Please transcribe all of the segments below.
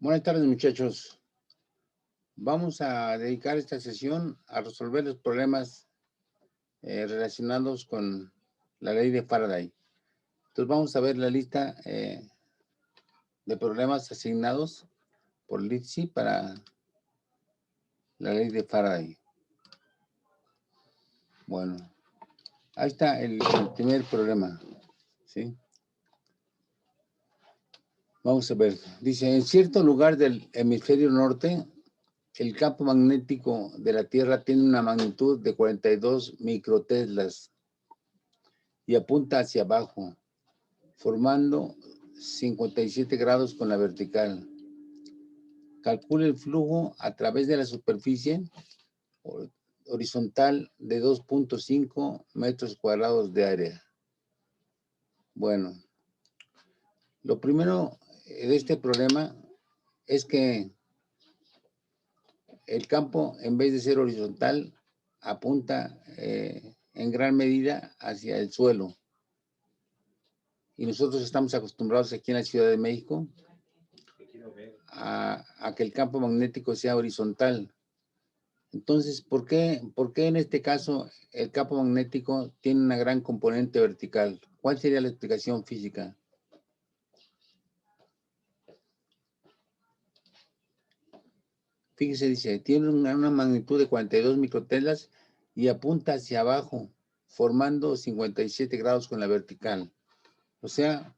Buenas tardes, muchachos. Vamos a dedicar esta sesión a resolver los problemas relacionados con la ley de Faraday. Entonces vamos a ver la lista de problemas asignados por LITSI para la ley de Faraday. Bueno, ahí está el primer problema, ¿sí? Vamos a ver. Dice, en cierto lugar del hemisferio norte, el campo magnético de la Tierra tiene una magnitud de 42 microteslas y apunta hacia abajo, formando 57 grados con la vertical. Calcula el flujo a través de la superficie horizontal de 2.5 metros cuadrados de área. Bueno, lo primero de este problema es que el campo, en vez de ser horizontal, apunta en gran medida hacia el suelo. Y nosotros estamos acostumbrados aquí en la Ciudad de México a que el campo magnético sea horizontal. Entonces, ¿por qué en este caso el campo magnético tiene una gran componente vertical? ¿Cuál sería la explicación física? Fíjese, dice, tiene una magnitud de 42 microtelas y apunta hacia abajo, formando 57 grados con la vertical. O sea,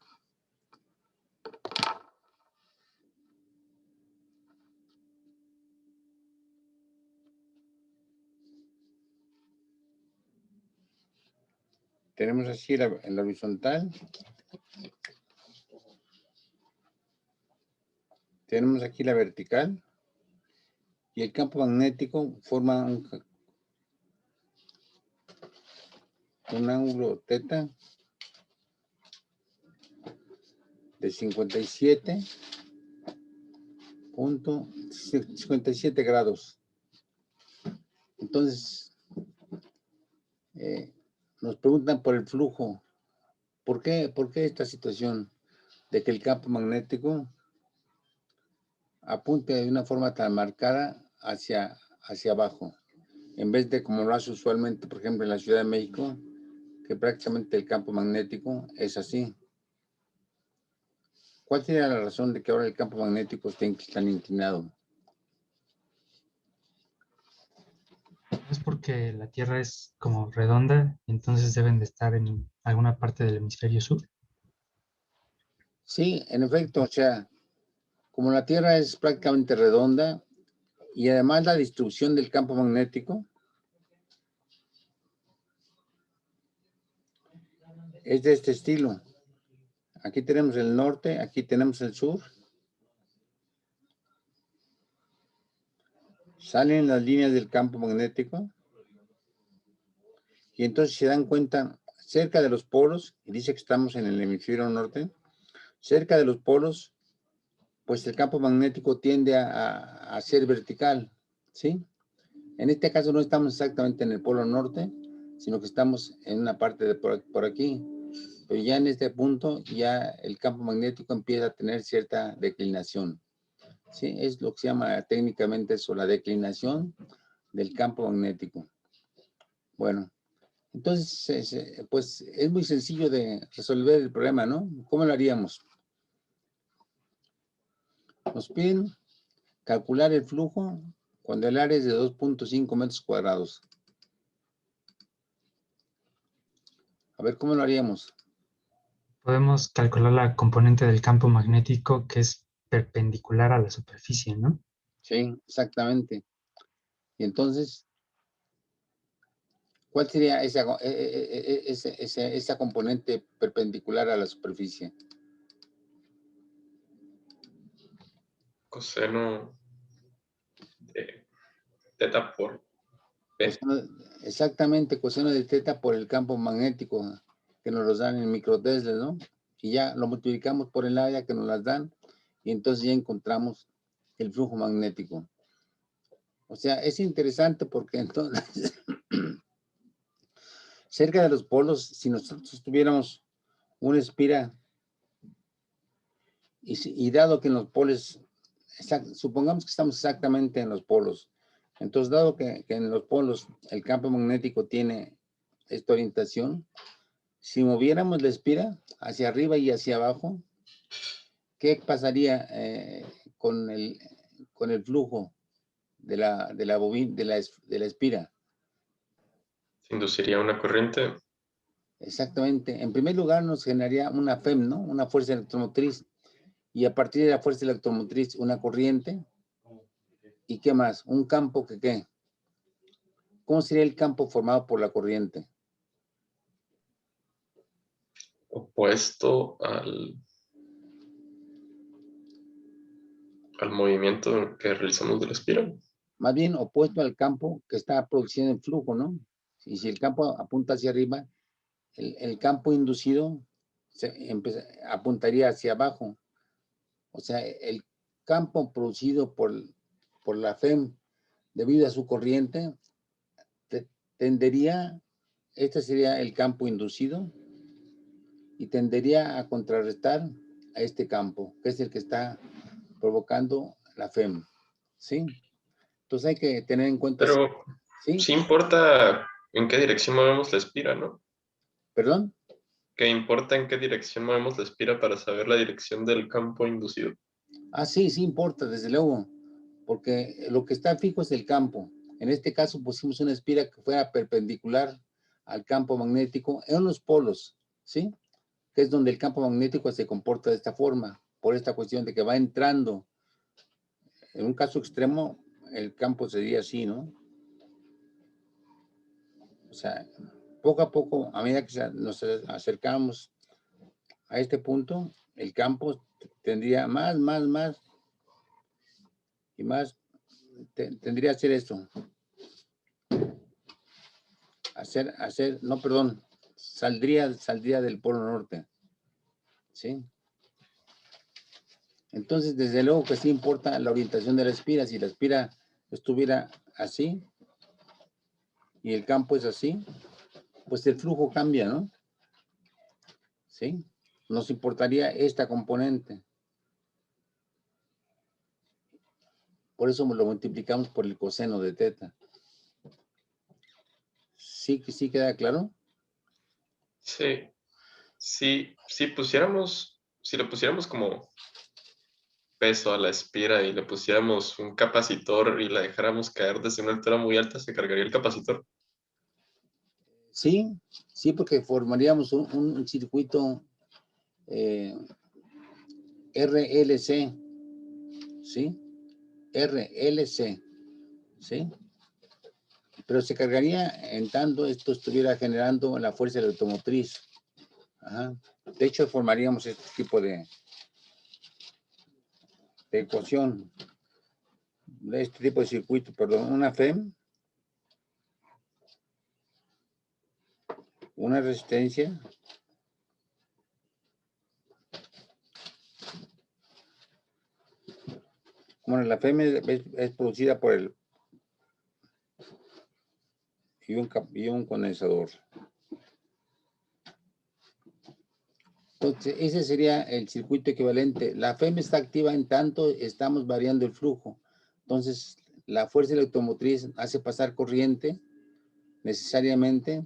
tenemos así en la horizontal. Tenemos aquí la vertical. Y el campo magnético forma un ángulo teta de 57.57 grados. Entonces, nos preguntan por el flujo. ¿Por qué esta situación de que el campo magnético apunte de una forma tan marcada hacia abajo? En vez de como lo hace usualmente, por ejemplo, en la Ciudad de México, que prácticamente el campo magnético es así. ¿Cuál sería la razón de que ahora el campo magnético esté tan inclinado? Es porque la Tierra es como redonda, entonces deben de estar en alguna parte del hemisferio sur. Sí, en efecto, o sea, como la Tierra es prácticamente redonda y además la distribución del campo magnético es de este estilo. Aquí tenemos el norte, aquí tenemos el sur. Salen las líneas del campo magnético y entonces se dan cuenta cerca de los polos, y dice que estamos en el hemisferio norte, cerca de los polos, pues el campo magnético tiende a ser vertical, ¿sí? En este caso no estamos exactamente en el polo norte, sino que estamos en una parte de por aquí. Pero ya en este punto, ya el campo magnético empieza a tener cierta declinación. ¿Sí? Es lo que se llama técnicamente eso, la declinación del campo magnético. Bueno, entonces, pues es muy sencillo de resolver el problema, ¿no? ¿Cómo lo haríamos? Nos piden calcular el flujo cuando el área es de 2.5 metros cuadrados. A ver, ¿cómo lo haríamos? Podemos calcular la componente del campo magnético que es perpendicular a la superficie, ¿no? Sí, exactamente. Y entonces, ¿cuál sería esa componente perpendicular a la superficie? Coseno de teta por P. Exactamente, coseno de teta por el campo magnético que nos los dan en microteslas, ¿no? Y ya lo multiplicamos por el área que nos las dan y entonces ya encontramos el flujo magnético. O sea, es interesante porque entonces, cerca de los polos, si nosotros tuviéramos una espira y dado que en los polos supongamos que estamos exactamente en los polos. Entonces, dado que en los polos el campo magnético tiene esta orientación, si moviéramos la espira hacia arriba y hacia abajo, ¿qué pasaría con el flujo de la espira? Se induciría una corriente. Exactamente. En primer lugar, nos generaría una FEM, ¿no? Una fuerza electromotriz. Y a partir de la fuerza electromotriz, una corriente. ¿Y qué más? Un campo que ¿qué? ¿Cómo sería el campo formado por la corriente? Opuesto al movimiento que realizamos de la espira. Más bien opuesto al campo que está produciendo el flujo, ¿no? Y si el campo apunta hacia arriba, el campo inducido apuntaría hacia abajo. O sea, el campo producido por la FEM debido a su corriente tendería, este sería el campo inducido, y tendería a contrarrestar a este campo, que es el que está provocando la FEM, ¿sí? Entonces hay que tener en cuenta, Pero ¿sí? sí importa en qué dirección movemos la espira, ¿no? ¿Perdón? ¿Qué importa en qué dirección movemos la espira para saber la dirección del campo inducido? Ah, sí, sí importa, desde luego, porque lo que está fijo es el campo. En este caso pusimos una espira que fuera perpendicular al campo magnético en los polos, ¿sí? Que es donde el campo magnético se comporta de esta forma, por esta cuestión de que va entrando. En un caso extremo, el campo sería así, ¿no? O sea, poco a poco, a medida que nos acercamos a este punto, el campo tendría más y más, tendría que hacer esto. No, perdón, saldría del polo norte, ¿sí? Entonces, desde luego que sí importa la orientación de la espira. Si la espira estuviera así y el campo es así, pues el flujo cambia, ¿no? ¿Sí? Nos importaría esta componente. Por eso lo multiplicamos por el coseno de teta. ¿Sí queda claro? Sí. Si le pusiéramos como peso a la espira y le pusiéramos un capacitor y la dejáramos caer desde una altura muy alta, ¿se cargaría el capacitor? Sí, sí, porque formaríamos un circuito RLC, ¿sí? RLC, ¿sí? Pero se cargaría en tanto esto estuviera generando la fuerza automotriz. Ajá. De hecho, formaríamos este tipo de ecuación, de este tipo de circuito, perdón, una FEM, una resistencia, bueno, la FEM es producida por y un condensador. Entonces, ese sería el circuito equivalente. La FEM está activa en tanto estamos variando el flujo. Entonces, la fuerza electromotriz hace pasar corriente necesariamente,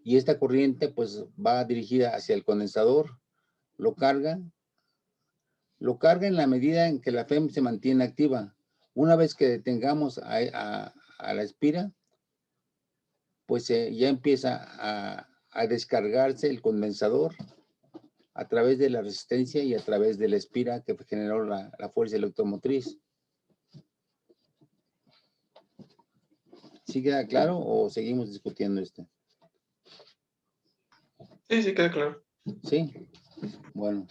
y esta corriente pues va dirigida hacia el condensador, lo carga en la medida en que la FEM se mantiene activa. Una vez que detengamos a la espira, pues ya empieza a descargarse el condensador a través de la resistencia y a través de la espira que generó la fuerza electromotriz. ¿Sí queda claro o seguimos discutiendo esto? Sí, queda claro. Sí. Bueno,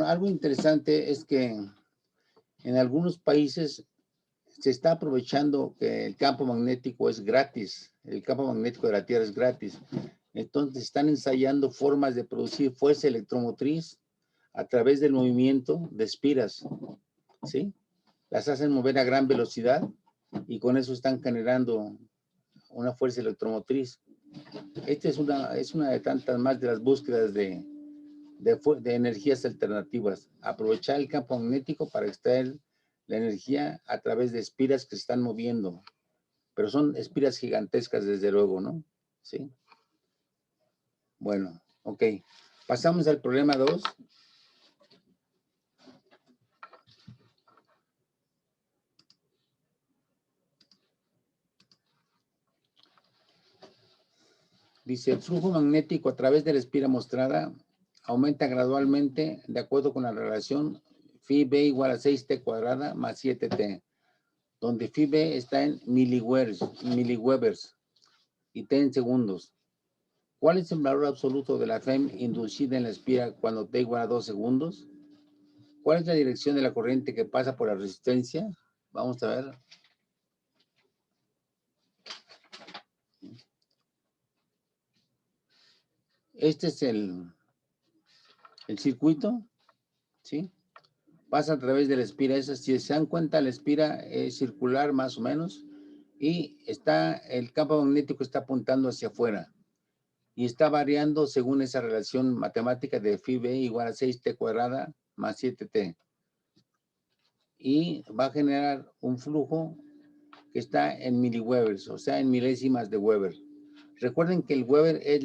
algo interesante es que en algunos países se está aprovechando que el campo magnético es gratis, el campo magnético de la Tierra es gratis. Entonces están ensayando formas de producir fuerza electromotriz a través del movimiento de espiras, ¿sí? Las hacen mover a gran velocidad y con eso están generando una fuerza electromotriz. Esta es una de tantas más de las búsquedas de de energías alternativas. Aprovechar el campo magnético para extraer la energía a través de espiras que se están moviendo. Pero son espiras gigantescas, desde luego, ¿no? Sí. Bueno, ok. Pasamos al problema 2. Dice, el flujo magnético a través de la espira mostrada aumenta gradualmente de acuerdo con la relación phi b igual a 6t cuadrada más 7t, donde phi b está en miliwebers y t en segundos. ¿Cuál es el valor absoluto de la FEM inducida en la espira cuando t igual a 2 segundos? ¿Cuál es la dirección de la corriente que pasa por la resistencia? Vamos a ver. Este es el circuito, ¿sí? Pasa a través de la espira. Esa, si se dan cuenta, la espira es circular más o menos y el campo magnético está apuntando hacia afuera y está variando según esa relación matemática de phi b igual a 6t cuadrada más 7t. Y va a generar un flujo que está en miliwebers, o sea, en milésimas de Weber. Recuerden que el Weber es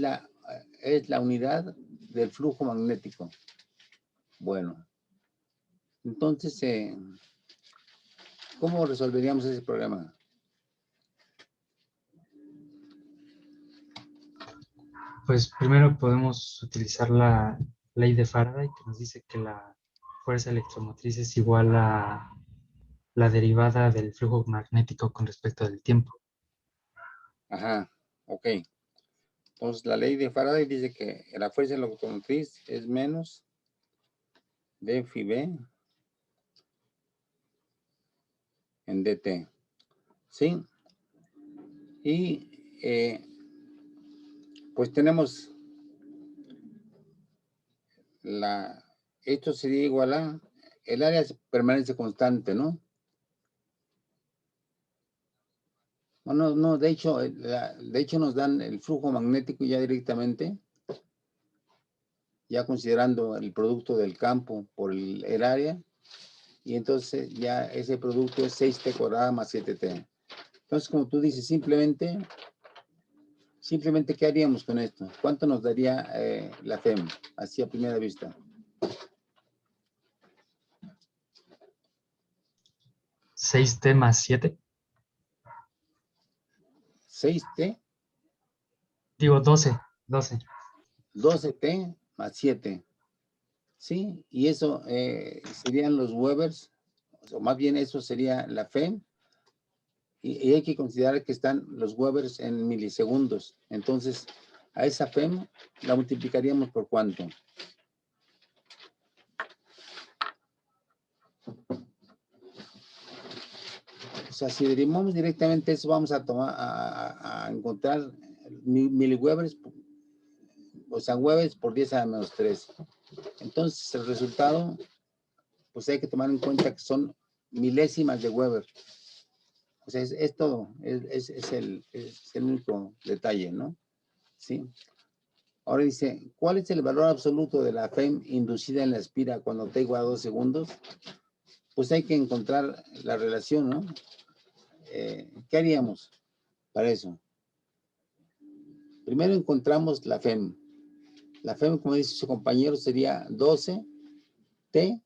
la unidad del flujo magnético. Bueno, entonces, ¿cómo resolveríamos ese problema? Pues primero podemos utilizar la ley de Faraday, que nos dice que la fuerza electromotriz es igual a la derivada del flujo magnético con respecto del tiempo. Ajá, ok. Entonces, la ley de Faraday dice que la fuerza electromotriz es menos d phi b en dt. ¿Sí? Y pues tenemos esto sería igual a, el área permanece constante, ¿no? No, de hecho nos dan el flujo magnético ya directamente, ya considerando el producto del campo por el área, y entonces ya ese producto es 6t cuadrada más 7t. Entonces, como tú dices, simplemente, ¿qué haríamos con esto? ¿Cuánto nos daría la FEM, así a primera vista? 6t más 7. 6t, Digo 12. 12t más 7. ¿Sí? Y eso serían los Webers, o más bien eso sería la FEM, y hay que considerar que están los Webers en milisegundos. Entonces, a esa FEM la multiplicaríamos por ¿cuánto? O sea, si derivamos directamente eso, vamos a tomar a encontrar miliwebers, o sea, Webers por 10 a la menos 3. Entonces, el resultado, pues hay que tomar en cuenta que son milésimas de Weber. O sea, es todo, es el único detalle, ¿no? Sí. Ahora dice, ¿cuál es el valor absoluto de la FEM inducida en la espira cuando t igual a 2 segundos? Pues hay que encontrar la relación, ¿no? ¿Qué haríamos para eso? Primero encontramos la FEM. La FEM, como dice su compañero, sería 12t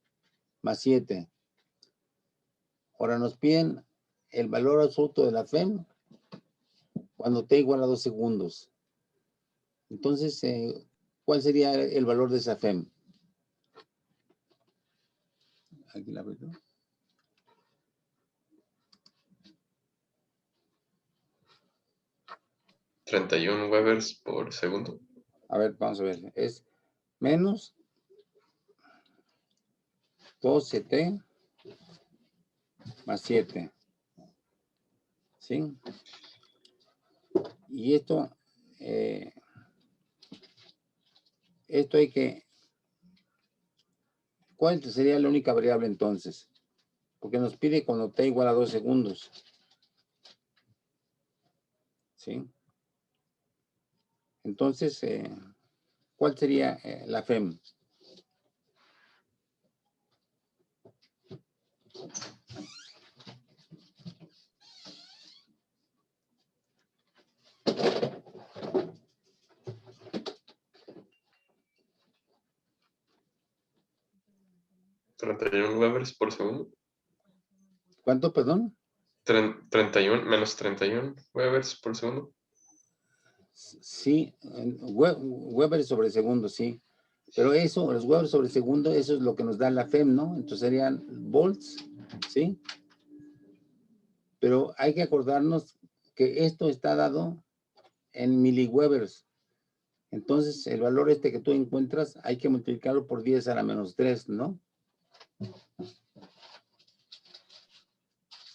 más 7. Ahora nos piden el valor absoluto de la FEM cuando t igual a 2 segundos. Entonces, ¿cuál sería el valor de esa FEM? Aquí la veo. 31 Webers por segundo. A ver, vamos a ver. Es menos 12t más 7. ¿Sí? Y esto hay que... ¿Cuál sería la única variable entonces? Porque nos pide cuando t igual a 2 segundos. ¿Sí? Entonces, ¿cuál sería la FEM? ¿31 Webers por segundo? ¿Cuánto, perdón? 31 menos 31 Webers por segundo. Sí, Weber sobre segundo, sí. Pero eso, los Weber sobre segundo, eso es lo que nos da la FEM, ¿no? Entonces serían volts, ¿sí? Pero hay que acordarnos que esto está dado en miliwebers. Entonces, el valor este que tú encuentras, hay que multiplicarlo por 10 a la menos 3, ¿no?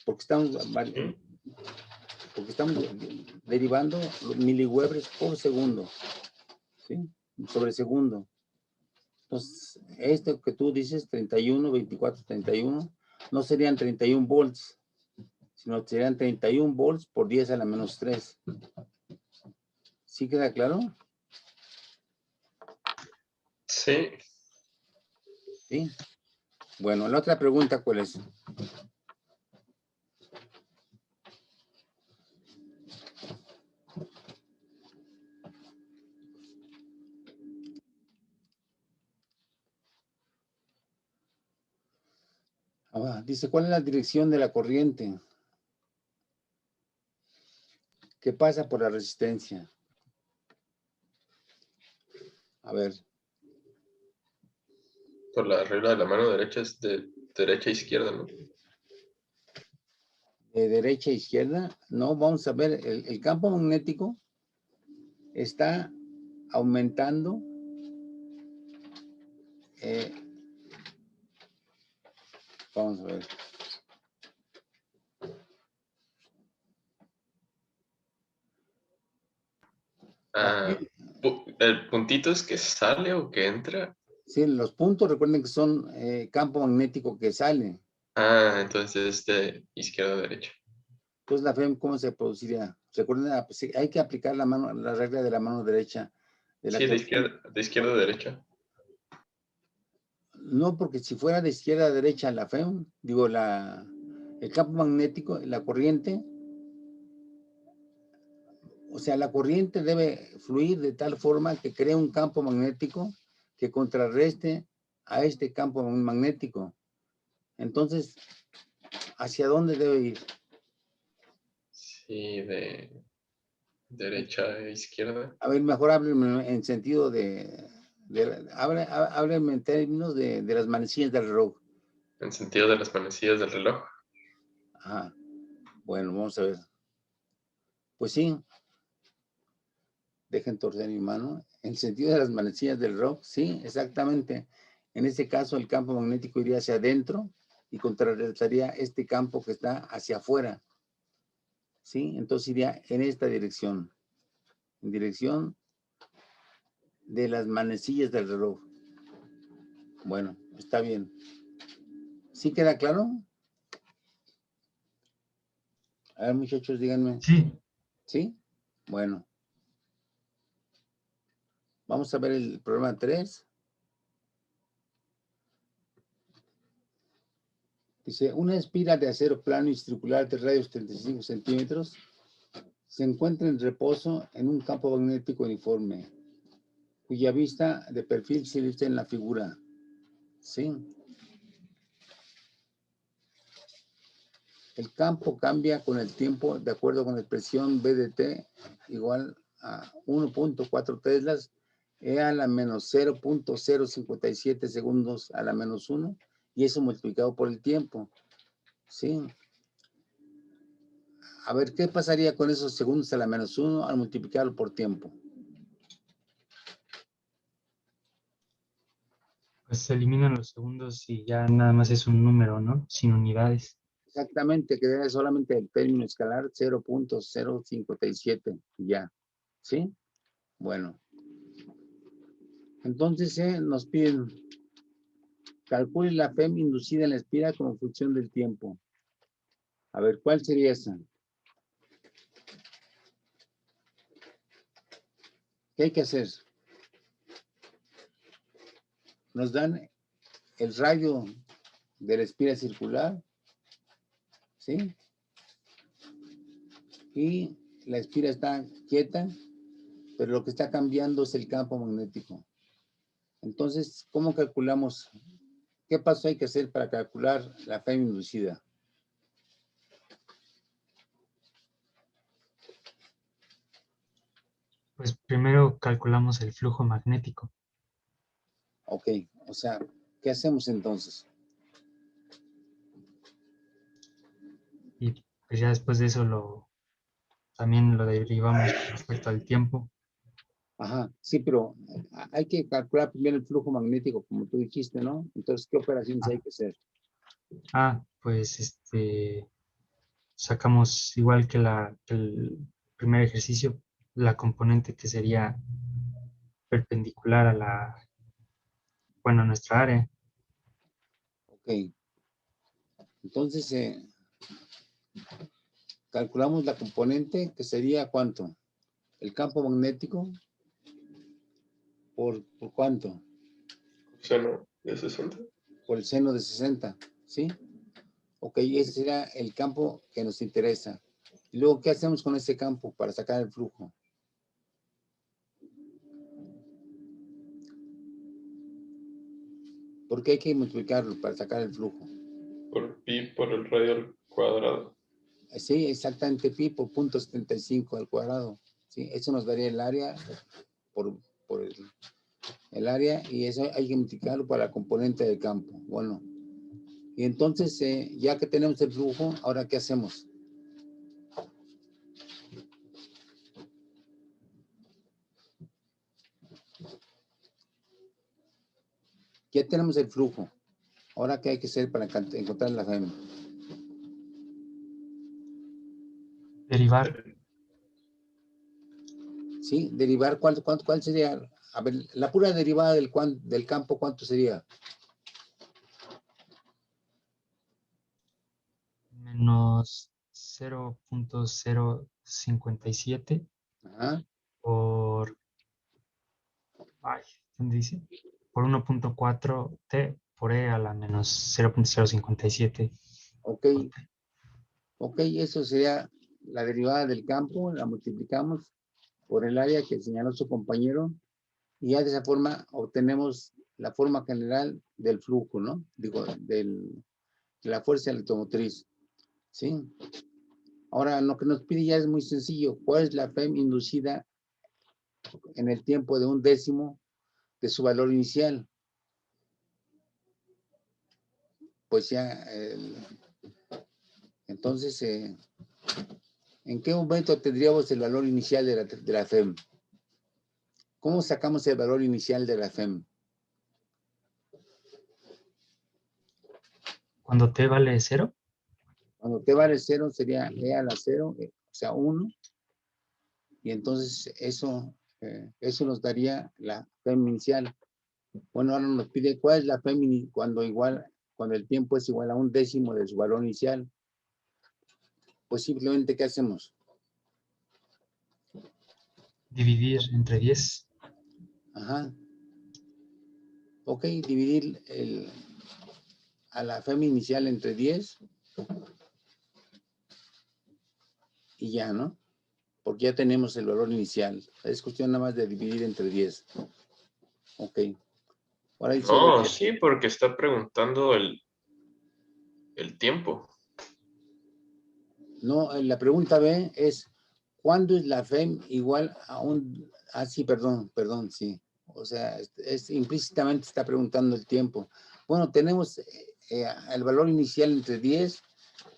Porque estamos derivando los miliwebers por segundo, ¿sí? Sobre segundo. Entonces, esto que tú dices, 31, 24, 31, no serían 31 volts, sino serían 31 volts por 10 a la menos 3. ¿Sí queda claro? Sí. Sí. Bueno, la otra pregunta, ¿cuál es? Dice, ¿cuál es la dirección de la corriente que pasa por la resistencia? A ver, Por la regla de la mano derecha es de derecha a izquierda, ¿no? de derecha a izquierda, no, vamos a ver, el campo magnético está aumentando vamos a ver. ¿El puntito es que sale o que entra? Sí, los puntos recuerden que son campo magnético que sale. Entonces es de izquierda a derecha. Entonces la FEM, ¿cómo se produciría? Recuerden, pues, sí, hay que aplicar la regla de la mano derecha. Sí, de izquierda a derecha. No, porque si fuera de izquierda a derecha la FEM, digo, el campo magnético, la corriente, o sea, la corriente debe fluir de tal forma que cree un campo magnético que contrarreste a este campo magnético. Entonces, ¿hacia dónde debe ir? Sí, de derecha a izquierda. A ver, mejor háblenme en sentido háblenme en términos de las manecillas del reloj. En sentido de las manecillas del reloj. Ajá. Bueno, vamos a ver. Pues sí, dejen torcer mi mano. En sentido de las manecillas del reloj, sí, exactamente. En este caso, el campo magnético iría hacia adentro y contrarrestaría este campo que está hacia afuera. ¿Sí? Entonces iría en esta dirección. En dirección de las manecillas del reloj. Bueno, está bien. ¿Sí queda claro? A ver, muchachos, díganme. Sí, ¿Sí? Bueno. Vamos a ver el problema 3. Dice, una espira de acero plano y circular de radios 35 centímetros se encuentra en reposo en un campo magnético uniforme, cuya vista de perfil se ilustra en la figura. ¿Sí? El campo cambia con el tiempo de acuerdo con la expresión B de T igual a 1.4 teslas E a la menos 0.057 segundos a la menos 1 y eso multiplicado por el tiempo. ¿Sí? A ver, ¿qué pasaría con esos segundos a la menos 1 al multiplicarlo por tiempo? pues se eliminan los segundos y ya nada más es un número, ¿no? Sin unidades. Exactamente, quedaría solamente el término escalar 0.057, ya. ¿Sí? Bueno. Entonces nos piden, calcule la FEM inducida en la espira como función del tiempo. A ver, ¿cuál sería esa? ¿Qué hay que hacer? Nos dan el radio de la espira circular ¿sí? Y la espira está quieta, pero lo que está cambiando es el campo magnético. Entonces, ¿cómo calculamos? ¿Qué paso hay que hacer para calcular la FEM inducida? Pues primero calculamos el flujo magnético. Ok, o sea, ¿qué hacemos entonces? Y pues ya después de eso también lo derivamos con respecto al tiempo. Ajá, sí, pero hay que calcular primero el flujo magnético, como tú dijiste, ¿no? Entonces, ¿qué operaciones hay que hacer? Pues sacamos igual que que el primer ejercicio, la componente que sería perpendicular a a nuestra área. Ok, entonces calculamos la componente que sería ¿cuánto? El campo magnético por ¿cuánto? Seno de 60. Por el seno de 60, ¿sí? Ok, ese será el campo que nos interesa. Y luego, ¿qué hacemos con ese campo para sacar el flujo? Porque hay que multiplicarlo para sacar el flujo. Por pi por el radio al cuadrado. Sí, exactamente pi por 0.75 al cuadrado. ¿Sí? Eso nos daría el área por el área y eso hay que multiplicarlo para la componente del campo. Bueno, y entonces ya que tenemos el flujo, ¿ahora qué hacemos? Ya tenemos el flujo. ¿Ahora qué hay que hacer para encontrar la FEM? Derivar, ¿Sí? Derivar, ¿cuál sería? A ver, la pura derivada del campo, ¿cuánto sería? menos 0.057 Ajá, por, ¿dónde dice? Por 1.4 t por e a la menos 0.057 ok, por t. ok, eso sería la derivada del campo, la multiplicamos por el área que señaló su compañero y ya de esa forma obtenemos la forma general del flujo, ¿no? Digo, de la fuerza electromotriz, ¿sí? Ahora, lo que nos pide ya es muy sencillo. ¿Cuál es la FEM inducida en el tiempo de 1/10 de su valor inicial? Pues ya, entonces, ¿en qué momento tendríamos el valor inicial de la FEM? ¿Cómo sacamos el valor inicial de la FEM? Cuando t vale 0, Cuando t vale 0 sería e a la 0, o sea, 1, y entonces eso nos daría la FEM inicial. Bueno, ahora nos pide cuál es la FEM cuando el tiempo es igual a 1/10 de su valor inicial. Pues simplemente, ¿qué hacemos? dividir entre 10. Ajá. Ok, dividir a la FEM inicial entre 10 y ya, ¿no? Porque ya tenemos el valor inicial. Es cuestión nada más de dividir entre 10. Ok. Ahora dice B. No, sí, porque está preguntando el tiempo. No, la pregunta B es, ¿cuándo es la FEM igual a sí, perdón, sí. O sea, implícitamente está preguntando el tiempo. Bueno, tenemos el valor inicial entre 10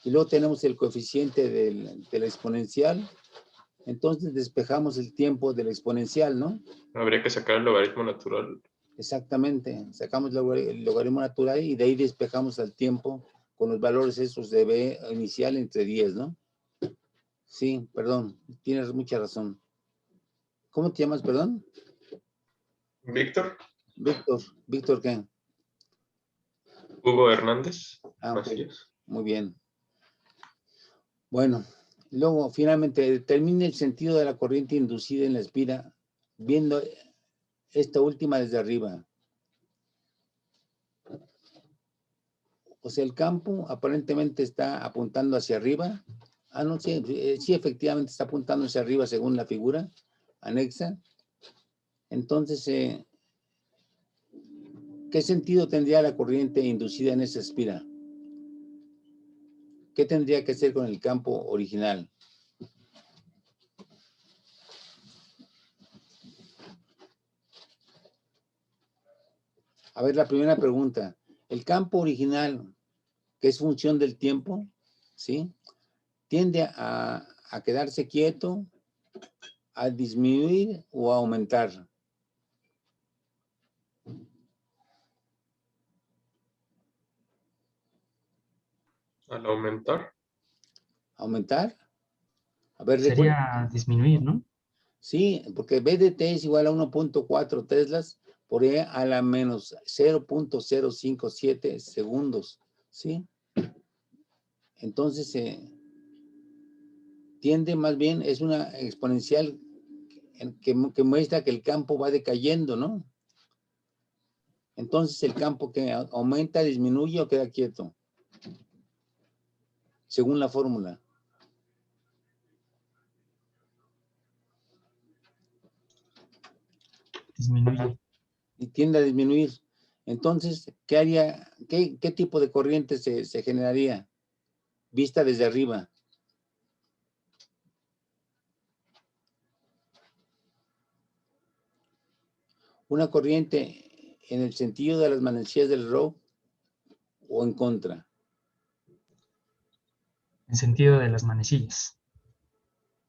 y luego tenemos el coeficiente del exponencial. Entonces despejamos el tiempo del exponencial, ¿no? Habría que sacar el logaritmo natural. Exactamente. Sacamos el logaritmo natural y de ahí despejamos al tiempo con los valores esos de B inicial entre 10, ¿no? Sí, perdón, tienes mucha razón. ¿Cómo te llamas, perdón? Víctor, Víctor, ¿qué? Hugo Hernández, Ah, ok, Macías. muy bien. Bueno, luego finalmente determine el sentido de la corriente inducida en la espira, viendo esta última desde arriba. O sea, el campo aparentemente está apuntando hacia arriba. Ah, no, sí, sí, efectivamente está apuntando hacia arriba según la figura anexa. Entonces, ¿qué sentido tendría la corriente inducida en esa espira? ¿Qué tendría que hacer con el campo original? A ver, la primera pregunta. El campo original, que es función del tiempo, ¿sí? Tiende a quedarse quieto, a disminuir o a aumentar. Al aumentar. ¿Aumentar? A ver, recuerda. Sería disminuir, ¿no? Sí, porque B de T es igual a 1.4 teslas por E a la menos 0.057 segundos, ¿sí? Entonces, tiende más bien, es una exponencial que muestra que el campo va decayendo, ¿no? Entonces, el campo que aumenta, disminuye o queda quieto, según la fórmula. Disminuye. Y tiende a disminuir. Entonces, ¿qué haría? ¿Qué tipo de corriente se generaría? Vista desde arriba. Una corriente en el sentido de las manecillas del reloj o en contra. En sentido de las manecillas.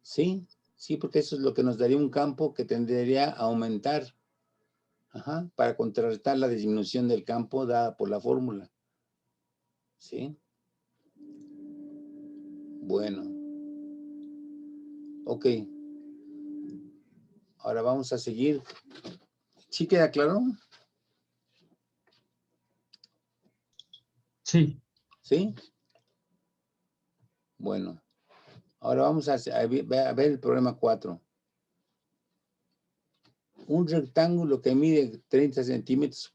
Sí, sí, porque eso es lo que nos daría un campo que tendería a aumentar. Ajá, para contrarrestar la disminución del campo dada por la fórmula. ¿Sí? Bueno. Ok. Ahora vamos a seguir. ¿Sí queda claro? Sí. ¿Sí? Bueno. Ahora vamos a ver el problema 4. Un rectángulo que mide 30 centímetros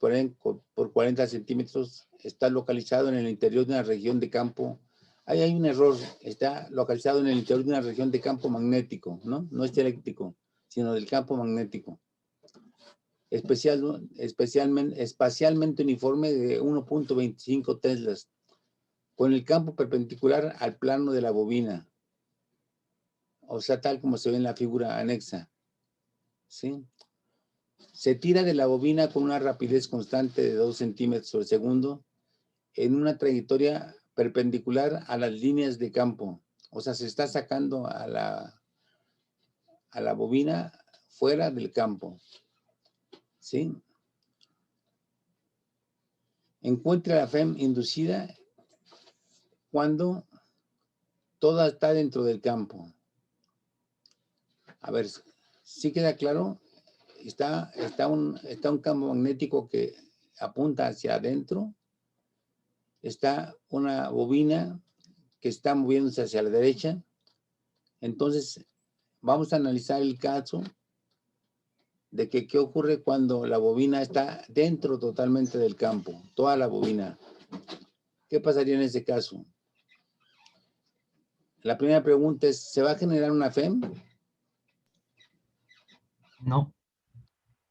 por 40 centímetros está localizado en el interior de una región de campo. Ahí hay un error. Está localizado en el interior de una región de campo magnético, ¿no? No es eléctrico, sino del campo magnético. Espacialmente uniforme de 1.25 teslas, con el campo perpendicular al plano de la bobina. O sea, tal como se ve en la figura anexa. ¿Sí? Se tira de la bobina con una rapidez constante de 2 centímetros por segundo en una trayectoria perpendicular a las líneas de campo. O sea, se está sacando a la bobina fuera del campo. ¿Sí? Encuentra la FEM inducida cuando toda está dentro del campo. A ver, ¿sí queda claro? Está un campo magnético que apunta hacia adentro. Está una bobina que está moviéndose hacia la derecha. Entonces, vamos a analizar el caso de que qué ocurre cuando la bobina está dentro totalmente del campo, toda la bobina. ¿Qué pasaría en ese caso? La primera pregunta es, ¿se va a generar una FEM? No,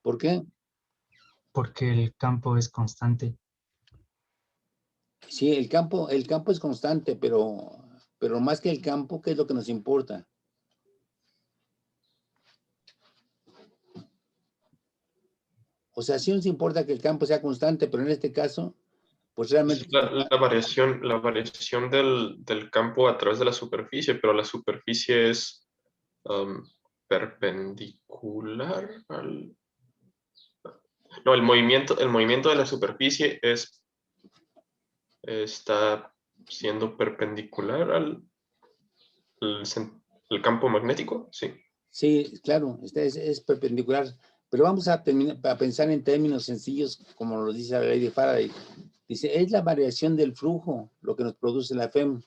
¿Por qué? porque el campo es constante. Sí, el campo es constante, pero más que el campo, ¿qué es lo que nos importa? O sea, sí nos importa que el campo sea constante, pero en este caso, pues realmente... La variación del campo a través de la superficie, pero la superficie es perpendicular al... No, el movimiento de la superficie está siendo perpendicular al campo magnético, sí. Sí, claro, es perpendicular, pero vamos a pensar en términos sencillos, como lo dice la ley de Faraday. Dice, es la variación del flujo lo que nos produce la FEM.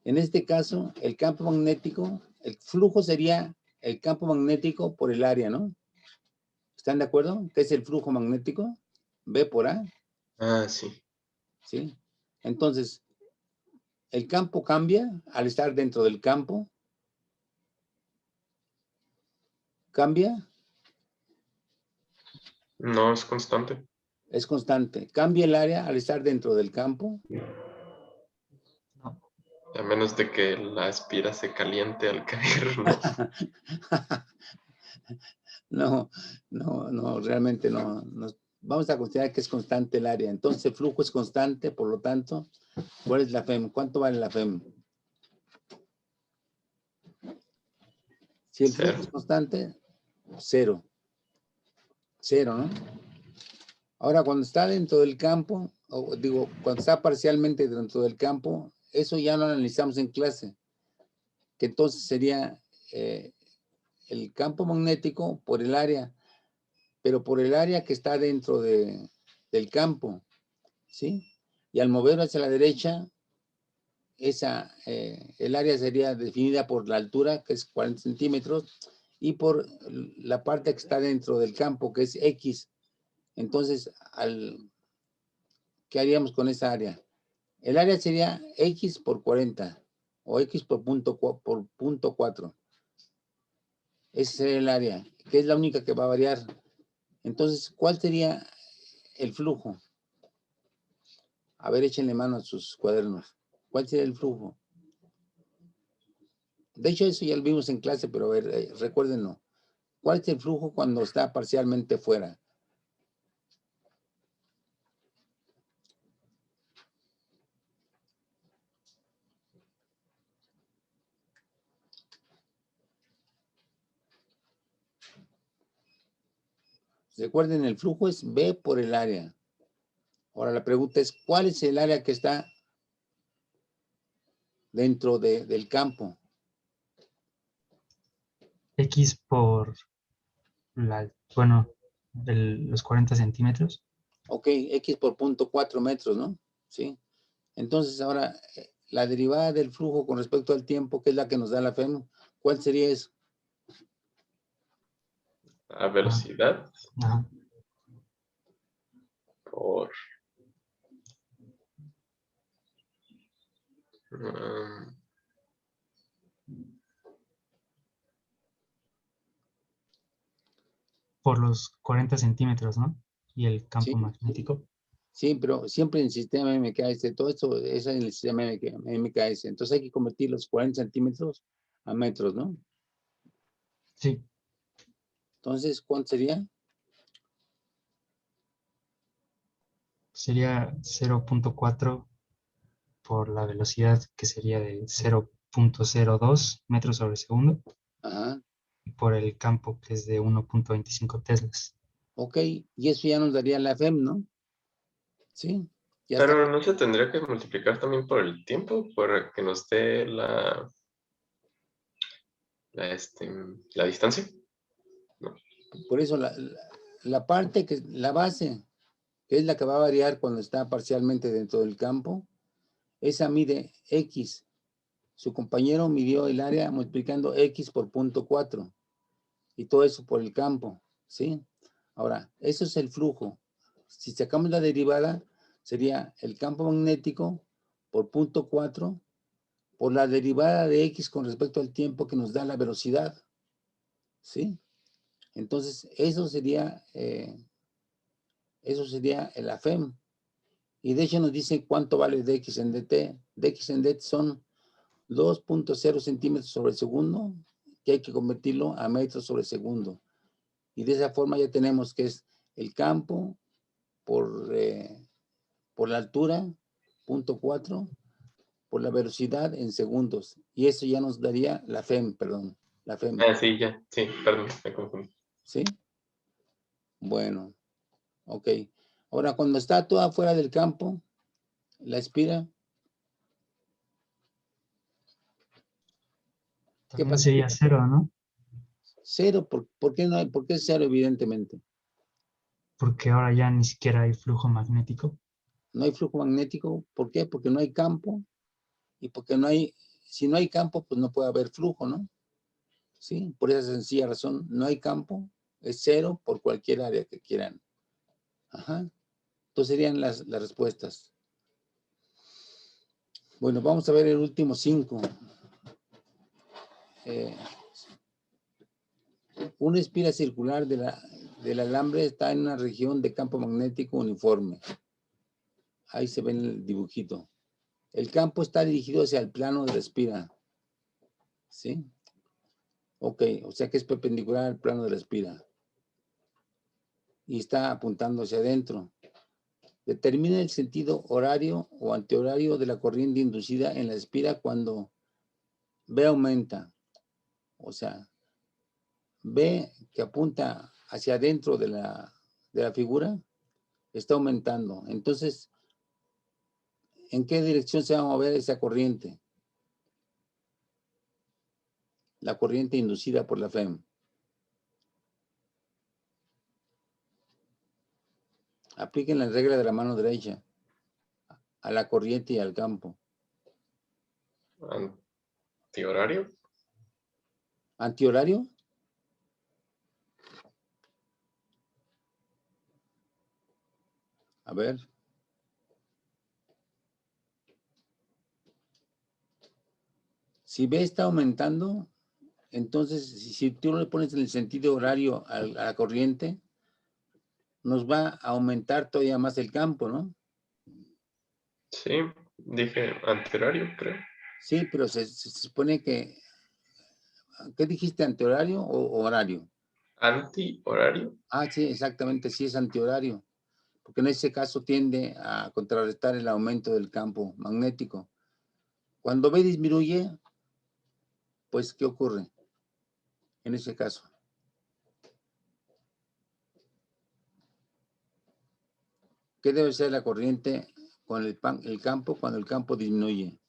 En este caso, el campo magnético, el flujo sería el campo magnético por el área, ¿no? ¿Están de acuerdo? ¿Qué es el flujo magnético? B por A, Ah, sí. ¿sí? Entonces, el campo cambia al estar dentro del campo. ¿Cambia? No es constante. Es constante. ¿Cambia el área al estar dentro del campo? No. A menos de que la espira se caliente al caer, ¿no? No, realmente no. Vamos a considerar que es constante el área. Entonces, el flujo es constante, por lo tanto, ¿cuál es la FEM? ¿Cuánto vale la FEM? Si el flujo es constante, cero. Cero, ¿no? Ahora, cuando está dentro del campo, o digo, cuando está parcialmente dentro del campo, eso ya lo analizamos en clase, que entonces sería el campo magnético por el área, pero por el área que está dentro del campo, ¿sí? Y al moverlo hacia la derecha, el área sería definida por la altura, que es 40 centímetros, y por la parte que está dentro del campo, que es X. Entonces, ¿qué haríamos con esa área? El área sería X por 40, o X por punto 4. Ese sería el área, que es la única que va a variar. Entonces, ¿cuál sería el flujo? A ver, échenle mano a sus cuadernos. ¿Cuál sería el flujo? De hecho, eso ya lo vimos en clase, pero a ver, recuérdenlo. ¿Cuál es el flujo cuando está parcialmente fuera? Recuerden, el flujo es B por el área. Ahora la pregunta es, ¿cuál es el área que está dentro del campo? X por los 40 centímetros. Ok, X por punto 4 metros, ¿no? Sí. Entonces, ahora, la derivada del flujo con respecto al tiempo, que es la que nos da la FEM, ¿cuál sería eso? A velocidad Ajá. por... um, Por los 40 centímetros, ¿no? Y el campo Sí, magnético. sí, pero siempre en el sistema MKS, todo esto es en el sistema MKS. Entonces hay que convertir los 40 centímetros a metros, ¿no? Sí, Entonces, ¿cuánto sería? sería 0.4 por la velocidad, que sería de 0.02 metros sobre segundo, Ajá, y por el campo, que es de 1.25 teslas. ok, y eso ya nos daría la FEM, ¿no? Sí, ya está. Pero no se tendría que multiplicar también por el tiempo para que nos dé la distancia. No. Por eso la parte la base, que es la que va a variar cuando está parcialmente dentro del campo, esa mide X. Su compañero midió el área multiplicando X por punto 4 y todo eso por el campo, ¿sí? Ahora, eso es el flujo. Si sacamos la derivada, sería el campo magnético por punto 4 por la derivada de X con respecto al tiempo que nos da la velocidad, ¿sí? Entonces, eso sería la FEM. Y de hecho nos dice cuánto vale dx en dt. Dx en dt son 2.0 centímetros sobre segundo, que hay que convertirlo a metros sobre segundo. Y de esa forma ya tenemos que es el campo por la altura, punto 4, por la velocidad en segundos. Y eso ya nos daría la FEM, perdón. La FEM, Ah, sí, ya. Sí, perdón, me confundí. ¿sí? Bueno, ok. Ahora, cuando está toda fuera del campo, la espira, ¿qué También pasa? sería 0, ¿no? Cero, ¿por qué no hay? ¿Por qué es cero, evidentemente? Porque ahora ya ni siquiera hay flujo magnético. No hay flujo magnético, ¿por qué? Porque no hay campo y porque si no hay campo, pues no puede haber flujo, ¿no? Sí, por esa sencilla razón, no hay campo, es cero por cualquier área que quieran. Ajá. Entonces serían las respuestas. Bueno, vamos a ver el último 5. Una espira circular del alambre está en una región de campo magnético uniforme. Ahí se ve en el dibujito. El campo está dirigido hacia el plano de la espira. ¿Sí? Ok, o sea que es perpendicular al plano de la espira. Y está apuntando hacia adentro. Determina el sentido horario o antihorario de la corriente inducida en la espira cuando B aumenta. O sea, B que apunta hacia adentro de la figura está aumentando. Entonces, ¿en qué dirección se va a mover esa corriente? La corriente inducida por la FEM. Apliquen la regla de la mano derecha a la corriente y al campo. ¿Antihorario? ¿Antihorario? A ver. Si B está aumentando, entonces si tú le pones en el sentido horario a la corriente, nos va a aumentar todavía más el campo, ¿no? Sí, dije antihorario, creo. Sí, pero se supone que... ¿Qué dijiste, antihorario o horario? ¿Antihorario? Ah, sí, exactamente, sí es antihorario, porque en ese caso tiende a contrarrestar el aumento del campo magnético. Cuando B disminuye, pues, ¿qué ocurre en ese caso? ¿Qué debe ser la corriente con el campo cuando el campo disminuye?